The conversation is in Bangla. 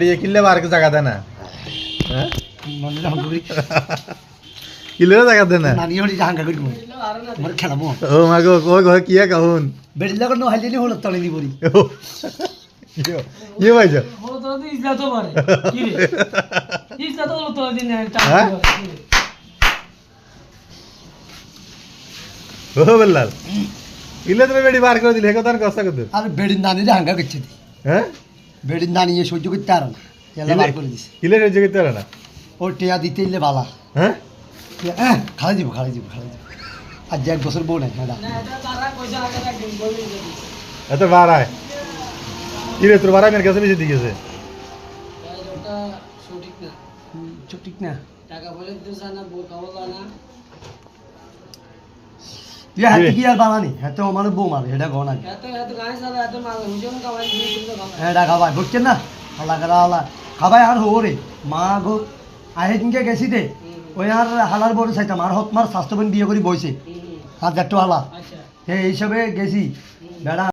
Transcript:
ये किल्ले बार के जगह देना हैं किल्ले जगह देना नानी होली जहां का गुड मर खेलाबो ओ मागो कोई किया कहून बेडला को नो हाइली होल तळे नी बोली ये भाई जो हो तो इजला तो मारे की रे इजला तो तो दिन ओ बल्लाल किल्ले तुम्हें बेडी बार कर दिले कतन कसा करते अरे बेडिन नानी जहां का गच्छती हैं बेडिन नानी ये সহ্য করতে আর না এলা বার করে দিছে किल्ले সহ্য করতে পারে না ও টিয়া দিতে ইলে বালা হ্যাঁ খালি দিব আজ এক বছর বউ নাই দাদা না এটা তারা কইছে আগে একদিন বলি যদি এত বার আয় কি রে তোর বার আয় মেরে কাছে বেশি দিয়েছে ওটা সঠিক না ঠিক না টাকা বলে দিছ না বউ খাওয়া না তুই হাতে কি আর বানানি হাতে আমার বউ মারে এটা গনা এত এত গায় সারা এত মাল হুজুম খাওয়াই দিয়ে তুমি খাওয়া এটা খাবাই বুঝছেন না আল্লাহ করা আল্লাহ খাবাই আর হো রে মা গো আহে দিনকে গেছি দে ওই আর হালার বড় চাইতাম আর হতমার স্বাস্থ্যবান বিয়ে করি বইছে 1000 টাকা হালা আচ্ছা এই হিসাবে গেছি বেড়া